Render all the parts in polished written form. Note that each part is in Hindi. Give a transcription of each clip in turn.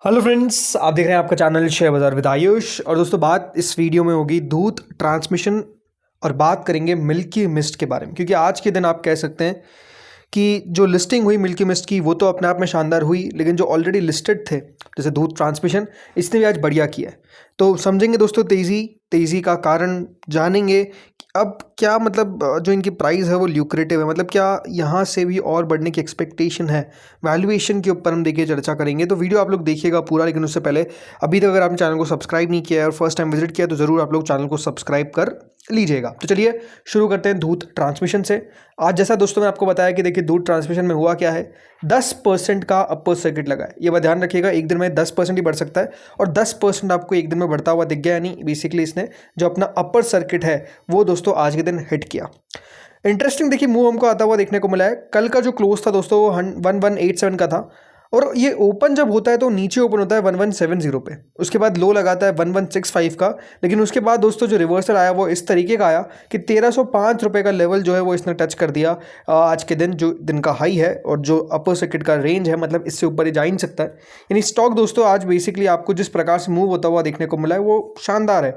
हेलो फ्रेंड्स, आप देख रहे हैं आपका चैनल शेयर बाजार विद आयुष। और दोस्तों, बात इस वीडियो में होगी दूध ट्रांसमिशन और बात करेंगे मिल्की मिस्ट के बारे में, क्योंकि आज के दिन आप कह सकते हैं कि जो लिस्टिंग हुई मिल्की मिस्ट की वो तो अपने आप में शानदार हुई, लेकिन जो ऑलरेडी लिस्टेड थे जैसे दूध ट्रांसमिशन, इसने भी आज बढ़िया किया है। तो समझेंगे दोस्तों तेज़ी का कारण जानेंगे कि अब क्या मतलब जो इनकी प्राइस है वो ल्यूक्रेटिव है, मतलब क्या यहाँ से भी और बढ़ने की एक्सपेक्टेशन है। वैल्यूएशन के ऊपर हम देखिए चर्चा करेंगे, तो वीडियो आप लोग देखिएगा पूरा। लेकिन उससे पहले अभी तक अगर आपने चैनल को सब्सक्राइब नहीं किया है और फर्स्ट टाइम विजिट किया तो ज़रूर आप लोग चैनल को सब्सक्राइब कर लीजिएगा। तो चलिए शुरू करते हैं दूध ट्रांसमिशन से। आज जैसा दोस्तों मैं आपको बताया कि देखिए दूध ट्रांसमिशन में हुआ क्या है, 10% का अपर सर्किट लगा है। ये बात ध्यान रखिएगा, एक दिन में 10% ही बढ़ सकता है और 10% आपको एक दिन में बढ़ता हुआ दिख गया, यानी बेसिकली इसने जो अपना अपर सर्किट है वो दोस्तों आज के दिन हिट किया। इंटरेस्टिंग देखिए मूव हमको आता हुआ देखने को मिला है। कल का जो क्लोज था दोस्तों वो 1187 का था और ये ओपन जब होता है तो नीचे ओपन होता है 1170 पे, उसके बाद लो लगाता है 1165 का। लेकिन उसके बाद दोस्तों जो रिवर्सल आया वो इस तरीके का आया कि 1305 रुपये का लेवल जो है वो इसने टच कर दिया आज के दिन, जो दिन का हाई है और जो अपर सर्किट का रेंज है, मतलब इससे ऊपर ही जा ही नहीं सकता है। यानी स्टॉक दोस्तों आज बेसिकली आपको जिस प्रकार से मूव होता हुआ देखने को मिला है वो शानदार है।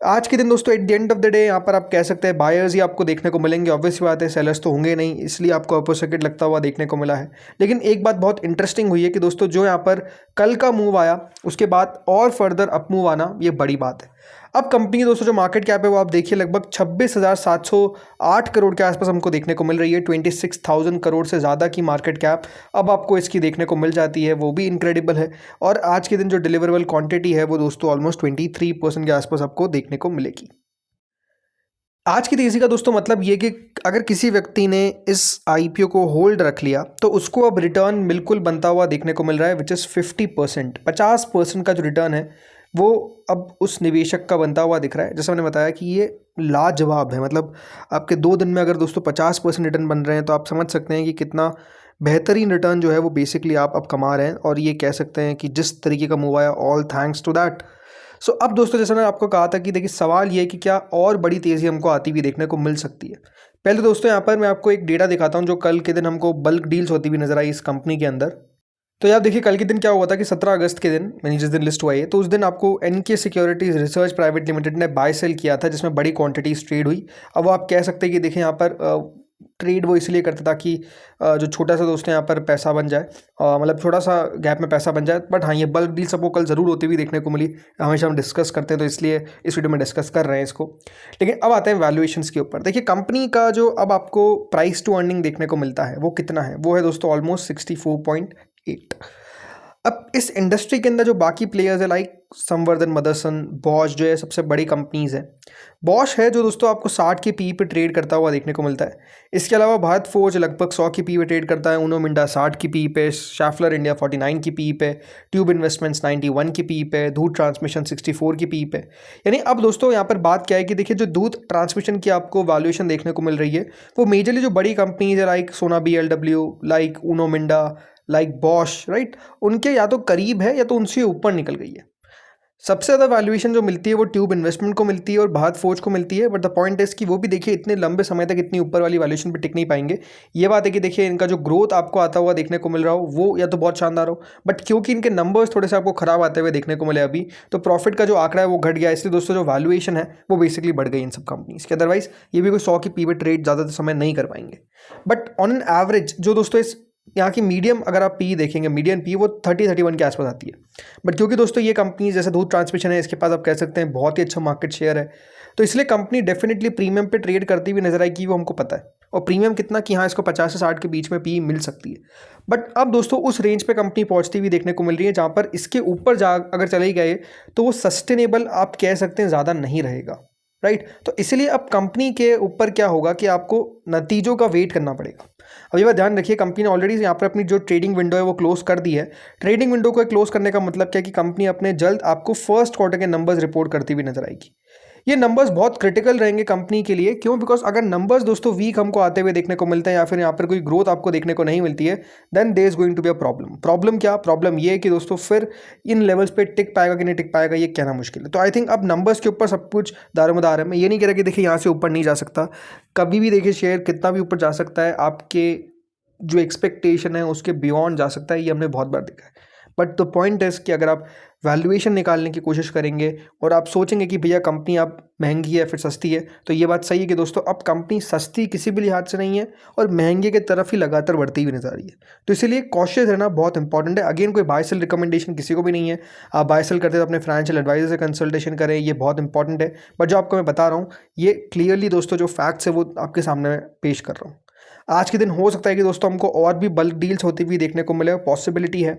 आज के दिन दोस्तों at the end of the day यहाँ पर आप कह सकते हैं बायर्स ही आपको देखने को मिलेंगे, ऑब्वियस बात है, सेलर्स तो होंगे नहीं, इसलिए आपको अपर सर्किट लगता हुआ देखने को मिला है। लेकिन एक बात बहुत इंटरेस्टिंग हुई है कि दोस्तों जो यहाँ पर कल का मूव आया उसके बाद और फर्दर अप मूव आना, ये बड़ी बात है। अब कंपनी दोस्तों जो मार्केट कैप है वो आप देखिए लगभग 26,708 करोड़ के आसपास हमको देखने को मिल रही है। 26,000 करोड़ से ज़्यादा की मार्केट कैप अब आपको इसकी देखने को मिल जाती है, वो भी इनक्रेडिबल है। और आज के दिन जो डिलीवरेबल क्वांटिटी है वो दोस्तों ऑलमोस्ट 23% के आसपास आपको देखने को मिलेगी। आज की तेज़ी का दोस्तों मतलब ये कि अगर किसी व्यक्ति ने इस आईपीओ को होल्ड रख लिया तो उसको अब रिटर्न बिल्कुल बनता हुआ देखने को मिल रहा है, विच इज़ 50%। 50% का जो रिटर्न है वो अब उस निवेशक का बनता हुआ दिख रहा है। जैसा मैंने बताया कि ये लाजवाब है, मतलब आपके 2 दिन में अगर दोस्तों 50% रिटर्न बन रहे हैं तो आप समझ सकते हैं कि कितना बेहतरीन रिटर्न जो है वो बेसिकली आप अब कमा रहे हैं। और ये कह सकते हैं कि जिस तरीके का मूव आया, ऑल थैंक्स टू दैट। सो अब दोस्तों जैसा मैंने आपको कहा था कि देखिए सवाल ये है कि क्या और बड़ी तेज़ी हमको आती हुई देखने को मिल सकती है। पहले तो दोस्तों यहाँ पर मैं आपको एक डेटा दिखाता हूँ जो कल के दिन हमको बल्क डील्स होती हुई नजर आई इस कंपनी के अंदर। तो यार देखिए कल के दिन क्या हुआ था कि 17 अगस्त के दिन, यानी जिस दिन लिस्ट हुआ है, तो उस दिन आपको NK securities research private limited ने बाय सेल किया था जिसमें बड़ी क्वांटिटीज ट्रेड हुई। अब वो आप कह सकते हैं कि देखिए यहाँ पर ट्रेड वो इसलिए करते ताकि जो छोटा सा दोस्तों यहाँ पर पैसा बन जाए, मतलब छोटा सा गैप में पैसा बन जाए। बट हाँ, ये बल्क डील सबको कल ज़रूर होती हुई देखने को मिली, हमेशा हम डिस्कस करते हैं तो इसलिए इस वीडियो में डिस्कस कर रहे हैं इसको। लेकिन अब आते हैं वैल्यूएशंस के ऊपर। देखिए कंपनी का जो अब आपको प्राइस टू अर्निंग देखने को मिलता है वो कितना है, वो है दोस्तों ऑलमोस्ट 64.8। अब इस इंडस्ट्री के अंदर जो बाकी प्लेयर्स है लाइक संवर्धन मदरसन, बॉश जो है सबसे बड़ी कंपनीज है। बॉश है जो दोस्तों आपको 60 की पी पे ट्रेड करता हुआ देखने को मिलता है। इसके अलावा भारत फोर्ज लगभग 100 की पी पे ट्रेड करता है, उनो मिंडा 60 की पी पे, शैफलर इंडिया 49 की पी पे, ट्यूब इन्वेस्टमेंट्स 91 की पी पे, दूध ट्रांसमिशन 64 की पी पे। यानी अब दोस्तों यहाँ पर बात क्या है कि देखिए जो दूध ट्रांसमिशन की आपको वैल्यूएशन देखने को मिल रही है वो मेजरली जो बड़ी कंपनीज है लाइक सोना BLW, like Uno Minda, like Bosch, right, उनके या तो करीब है या तो उनसे ऊपर निकल गई है। सबसे ज़्यादा वैल्यूएशन जो मिलती है वो ट्यूब इन्वेस्टमेंट को मिलती है और भारत फोर्ज को मिलती है। बट द पॉइंट इज कि वो भी देखिए इतने लंबे समय तक इतनी ऊपर वाली वैल्यूएशन पे टिक नहीं पाएंगे। ये बात है कि देखिए इनका जो ग्रोथ आपको आता हुआ देखने को मिल रहा हो वो या तो बहुत शानदार हो, बट क्योंकि इनके नंबर्स थोड़े से आपको खराब आते हुए देखने को मिले अभी, तो प्रॉफिट का जो आंकड़ा है वो घट गया। इसलिए दोस्तों जो वैल्यूएशन है वो बेसिकली बढ़ गई इन सब कंपनीज के। अदरवाइज ये भी कोई 100 की पी पे ट्रेड ज़्यादा समय नहीं कर पाएंगे। बट ऑन एन एवरेज जो दोस्तों इस यहाँ की मीडियम अगर आप पी देखेंगे, मीडियम पी वो 30-31 के आसपास आती है। बट क्योंकि दोस्तों ये कंपनी जैसे दूध ट्रांसमिशन है इसके पास आप कह सकते हैं बहुत ही अच्छा मार्केट शेयर है, तो इसलिए कंपनी डेफिनेटली प्रीमियम पे ट्रेड करती हुई नजर आएगी, वो हमको पता है। और प्रीमियम कितना कि हाँ इसको 50 से 60 के बीच में पी मिल सकती है। बट अब दोस्तों उस रेंज पे कंपनी पहुंचती हुई देखने को मिल रही है जहाँ पर इसके ऊपर जा अगर चले गए तो वो सस्टेनेबल आप कह सकते हैं ज़्यादा नहीं रहेगा, राइट। तो इसलिए अब कंपनी के ऊपर क्या होगा कि आपको नतीजों का वेट करना पड़ेगा। अब ये बात ध्यान रखिए कंपनी ने ऑलरेडी यहाँ पर अपनी जो ट्रेडिंग विंडो है वो क्लोज कर दी है। ट्रेडिंग विंडो को क्लोज करने का मतलब क्या है कि कंपनी अपने जल्द आपको फर्स्ट क्वार्टर के नंबर्स रिपोर्ट करती हुई नजर आएगी। ये नंबर्स बहुत क्रिटिकल रहेंगे कंपनी के लिए, क्यों? बिकॉज अगर नंबर्स दोस्तों वीक हमको आते हुए देखने को मिलते हैं या फिर यहाँ पर कोई ग्रोथ आपको देखने को नहीं मिलती है, then there is going to be a problem. Problem क्या? प्रॉब्लम ये है कि दोस्तों फिर इन लेवल्स पे टिक पाएगा कि नहीं टिक पाएगा ये कहना मुश्किल है। तो आई थिंक अब नंबर्स के ऊपर सब कुछ दारोमदार है। मैं ये नहीं कह रहा कि देखिए यहाँ से ऊपर नहीं जा सकता, कभी भी देखिए शेयर कितना भी ऊपर जा सकता है, आपके जो एक्सपेक्टेशन है उसके बियॉन्ड जा सकता है, ये हमने बहुत बार देखा है। बट द पॉइंट इज़ कि अगर आप वैल्यूएशन निकालने की कोशिश करेंगे और आप सोचेंगे कि भैया कंपनी आप महंगी है फिर सस्ती है, तो ये बात सही है कि दोस्तों अब कंपनी सस्ती किसी भी लिहाज से नहीं है और महंगे की तरफ ही लगातार बढ़ती हुई नजर आ रही है। तो इसीलिए कॉशियस रहना बहुत इंपॉर्टेंट है। अगेन कोई बाय सेल रिकमेंडेशन किसी को भी नहीं है, आप बाय सेल करते तो अपने फाइनेंशियल एडवाइजर से कंसल्टेशन करें, ये बहुत इंपॉर्टेंट है। बट जो आपको मैं बता रहा हूँ ये क्लियरली दोस्तों जो फैक्ट्स है वो आपके सामने पेश कर रहा हूँ। आज के दिन हो सकता है कि दोस्तों हमको और भी बल्क डील्स होती हुई देखने को मिले, पॉसिबिलिटी है,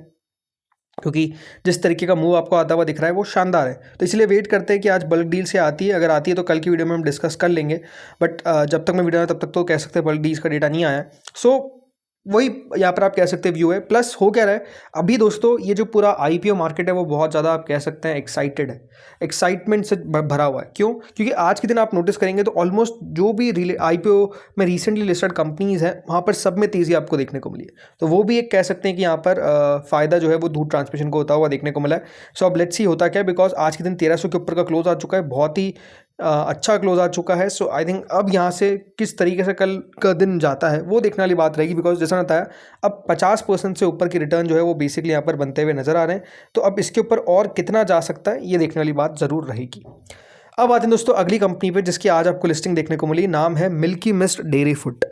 क्योंकि जिस तरीके का मूव आपको आता हुआ दिख रहा है वो शानदार है। तो इसलिए वेट करते हैं कि आज बल्क डील से आती है, अगर आती है तो कल की वीडियो में हम डिस्कस कर लेंगे। बट जब तक मैं वीडियो में तब तक तो कह सकते हैं बल्क डील्स का डेटा नहीं आया। सो वही यहाँ पर आप कह सकते हैं व्यू है। प्लस हो क्या रहा है अभी दोस्तों, ये जो पूरा आईपीओ मार्केट है वो बहुत ज़्यादा आप कह सकते हैं एक्साइटेड है, एक्साइटमेंट से भरा हुआ है। क्यों? क्योंकि आज के दिन आप नोटिस करेंगे तो ऑलमोस्ट जो भी आईपीओ में रिसेंटली लिस्टेड कंपनीज़ हैं वहाँ पर सब में तेज़ी आपको देखने को मिली है। तो वो भी एक कह सकते हैं कि यहाँ पर फ़ायदा जो है वो दूध ट्रांसमिशन को होता हुआ देखने को मिला है। सो अब लेट्स सी होता क्या, बिकॉज आज के दिन 1300 के ऊपर का क्लोज आ चुका है, बहुत ही अच्छा क्लोज आ चुका है। सो आई थिंक अब यहाँ से किस तरीके से कल का दिन जाता है वो देखने वाली बात रहेगी, बिकॉज जैसा बताया अब 50% से ऊपर की रिटर्न जो है वो बेसिकली यहाँ पर बनते हुए नजर आ रहे हैं। तो अब इसके ऊपर और कितना जा सकता है ये देखने वाली बात ज़रूर रहेगी। अब आते हैं दोस्तों अगली कंपनी पे जिसकी आज आपको लिस्टिंग देखने को मिली, नाम है मिल्की मिस्ट डेयरी फूड।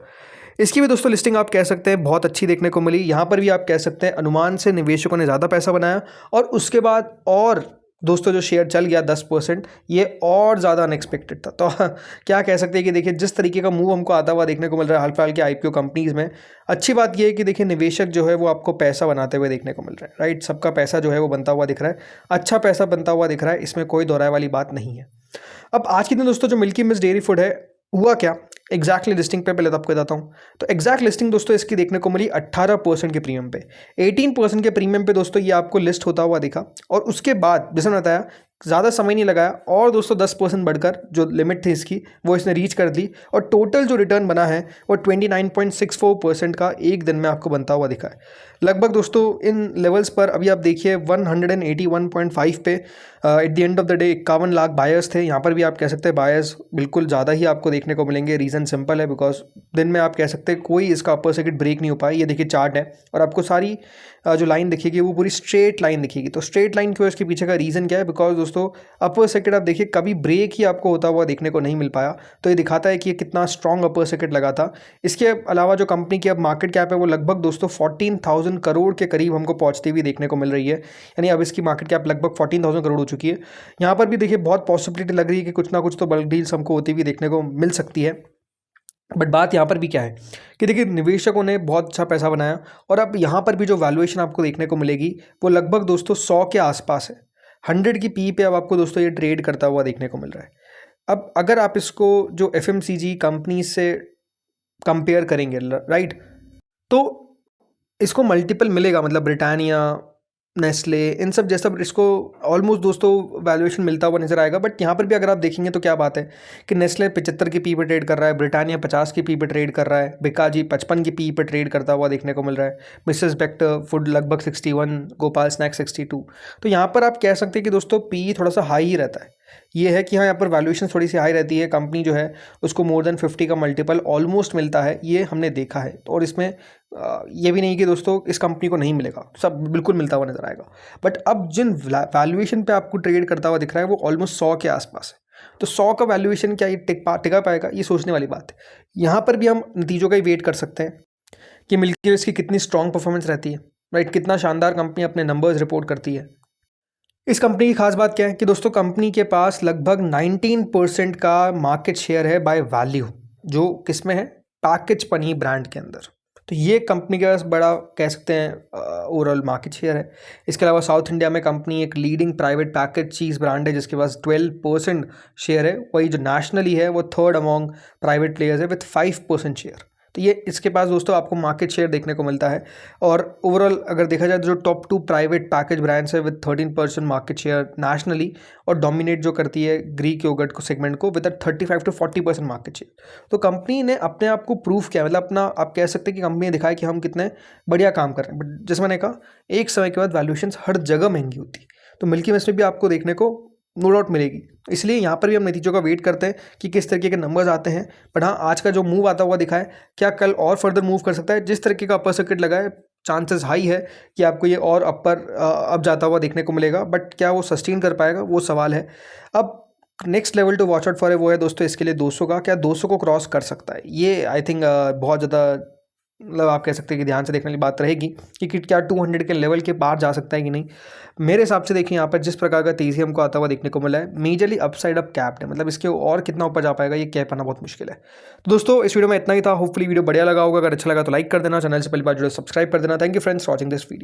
इसकी भी दोस्तों लिस्टिंग आप कह सकते हैं बहुत अच्छी देखने को मिली। यहाँ पर भी आप कह सकते हैं अनुमान से निवेशकों ने ज़्यादा पैसा बनाया और उसके बाद और दोस्तों जो शेयर चल गया 10%, ये और ज़्यादा अनएक्सपेक्टेड था। तो क्या कह सकते हैं कि देखिए जिस तरीके का मूव हमको आता हुआ देखने को मिल रहा है हाल फिलहाल के आईपीओ कंपनीज़ में, अच्छी बात यह है कि देखिए निवेशक जो है वो आपको पैसा बनाते हुए देखने को मिल रहा है, राइट। सबका पैसा जो है वो बनता हुआ दिख रहा है, अच्छा पैसा बनता हुआ दिख रहा है, इसमें कोई दोहराए वाली बात नहीं है। अब आज के दिन दोस्तों जो मिल्की मिस्ट डेयरी फूड है, हुआ क्या एग्जैक्टली लिस्टिंग पे पहले तो आपको बताता हूँ। तो एग्जैक्ट लिस्टिंग दोस्तों इसकी देखने को मिली 18% के प्रीमियम पे, 18% के प्रीमियम पे दोस्तों ये आपको लिस्ट होता हुआ दिखा। और उसके बाद जैसे मैंने बताया ज़्यादा समय नहीं लगाया और दोस्तों 10% बढ़कर जो लिमिट थी इसकी वो इसने रीच कर दी और टोटल जो रिटर्न बना है वो 29.64% का एक दिन में आपको बनता हुआ दिखा है। लगभग दोस्तों इन लेवल्स पर अभी आप देखिए 181.5 पे at the end of the day 51 lakh buyers थे। यहाँ पर भी आप कह सकते हैं बायर्स बिल्कुल ज़्यादा ही आपको देखने को मिलेंगे। रीज़न सिंपल है, बिकॉज दिन में आप कह सकते हैं कोई इसका अपर सर्किट ब्रेक नहीं हो पाया। ये देखिए चार्ट है और आपको सारी जो लाइन दिखेगी वो पूरी स्ट्रेट लाइन दिखेगी। तो स्ट्रेट लाइन क्यों, इसके पीछे का रीज़न क्या है? बिकॉज दोस्तों अपर सर्किट आप देखिए कभी ब्रेक ही आपको होता हुआ देखने को नहीं मिल पाया। तो ये दिखाता है कि ये कितना स्ट्रॉन्ग अपर सर्किट लगा था। इसके अलावा जो कंपनी की अब मार्केट कैप है वो लगभग दोस्तों 14,000 करोड़ के करीब हमको पहुंचती हुई देखने को मिल रही है। यानी अब इसकी मार्केट कैप लगभग 14,000 करोड़ हो चुकी है। यहाँ पर भी देखिए बहुत पॉसिबिलिटी लग रही है कि कुछ ना कुछ तो बल्क डील्स हमको होती हुई देखने को मिल सकती है। बट बात यहाँ पर भी क्या है कि देखिए निवेशकों ने बहुत अच्छा पैसा बनाया और अब यहाँ पर भी जो वैल्यूएशन आपको देखने को मिलेगी वो लगभग दोस्तों 100 के आसपास है। 100 की पी पे अब आपको दोस्तों ये ट्रेड करता हुआ देखने को मिल रहा है। अब अगर आप इसको जो एफएमसीजी कंपनी से कंपेयर करेंगे, राइट, तो इसको मल्टीपल मिलेगा, मतलब ब्रिटानिया, नेस्ले, इन सब जैसा इसको ऑलमोस्ट दोस्तों वैल्यूएशन मिलता हुआ नजर आएगा। बट यहाँ पर भी अगर आप देखेंगे तो क्या बात है कि नेस्ले 75 की पी पे ट्रेड कर रहा है, ब्रिटानिया 50 की पी पे ट्रेड कर रहा है, बिकाजी 55 की पी पे ट्रेड करता हुआ देखने को मिल रहा है, मिसेस बेक्टर फूड लगभग 61, गोपाल स्नैक्स 62। तो यहाँ पर आप कह सकते हैं कि दोस्तों पी थोड़ा सा हाई ही रहता है। ये है कि हाँ यहाँ पर वैल्यूएशन थोड़ी सी हाई रहती है, कंपनी जो है उसको मोर देन 50 का मल्टीपल ऑलमोस्ट मिलता है, ये हमने देखा है। और इसमें ये भी नहीं कि दोस्तों इस कंपनी को नहीं मिलेगा, सब बिल्कुल मिलता हुआ नजर आएगा। बट अब जिन वैल्यूएशन पे आपको ट्रेड करता हुआ दिख रहा है वो ऑलमोस्ट 100 के आसपास है। तो 100 का वैल्यूएशन क्या ये टिका पाएगा, ये सोचने वाली बात है। यहाँ पर भी हम नतीजों का ही वेट कर सकते हैं कि मिल्की मिस्ट की कितनी स्ट्रॉन्ग परफॉर्मेंस रहती है, राइट, कितना शानदार कंपनी अपने नंबर्स रिपोर्ट करती है। इस कंपनी की खास बात क्या है कि दोस्तों कंपनी के पास लगभग 19% का मार्केट शेयर है बाय वैल्यू, जो किसमें है, पैकेज पनीर ब्रांड के अंदर। तो ये कंपनी के पास बड़ा कह सकते हैं ओवरऑल मार्केट शेयर है। इसके अलावा साउथ इंडिया में कंपनी एक लीडिंग प्राइवेट पैकेज चीज़ ब्रांड है जिसके पास 12% शेयर है। वही जो नेशनली है वो थर्ड अमॉन्ग प्राइवेट प्लेयर्स है विथ 5% शेयर। तो ये इसके पास दोस्तों आपको मार्केट शेयर देखने को मिलता है। और ओवरऑल अगर देखा जाए तो जो टॉप 2 प्राइवेट पैकेज ब्रांड्स है विद 13% मार्केट शेयर नेशनली, और डोमिनेट जो करती है ग्रीक योगर्ट को सेगमेंट को विद 35 to 40% मार्केट शेयर। तो कंपनी ने अपने आप को प्रूफ किया, मतलब अपना आप कह सकते हैं कि कंपनी ने दिखाया कि हम कितने बढ़िया काम कर रहे हैं। बट जैसे मैंने कहा एक समय के बाद वैल्यूएशंस हर जगह महंगी होती, तो मिल्की मिस्ट में भी आपको देखने को नो डाउट मिलेगी। इसलिए यहाँ पर भी हम नतीजों का वेट करते हैं कि किस तरीके के नंबर्स आते हैं। बट हाँ आज का जो मूव आता हुआ दिखा है, क्या कल और फर्दर मूव कर सकता है? जिस तरीके का अपर सर्किट लगा है चांसेस हाई है कि आपको ये और अपर अब जाता हुआ देखने को मिलेगा, बट क्या वो सस्टेन कर पाएगा वो सवाल है। अब next level to watch out for है वो है दोस्तों इसके लिए 200 का, क्या 200 को क्रॉस कर सकता है? ये आई थिंक बहुत ज़्यादा मतलब आप कह सकते हैं कि ध्यान से देखने वाली बात रहेगी कि क्या 200 के लेवल के पार जा सकता है कि नहीं। मेरे हिसाब से देखिए यहाँ पर जिस प्रकार का तेजी हमको आता हुआ देखने को मिला है, मेजरली अपसाइड अप कैप्ड है, मतलब इसके और कितना ऊपर जा पाएगा ये कह पाना बहुत मुश्किल है। तो दोस्तों इस वीडियो में इतना ही था। होपफुली वीडियो बढ़िया लगा होगा, अगर अच्छा लगा तो लाइक कर देना, चैनल से पहली बार जुड़े सब्सक्राइब कर देना। Thank you friends watching this video.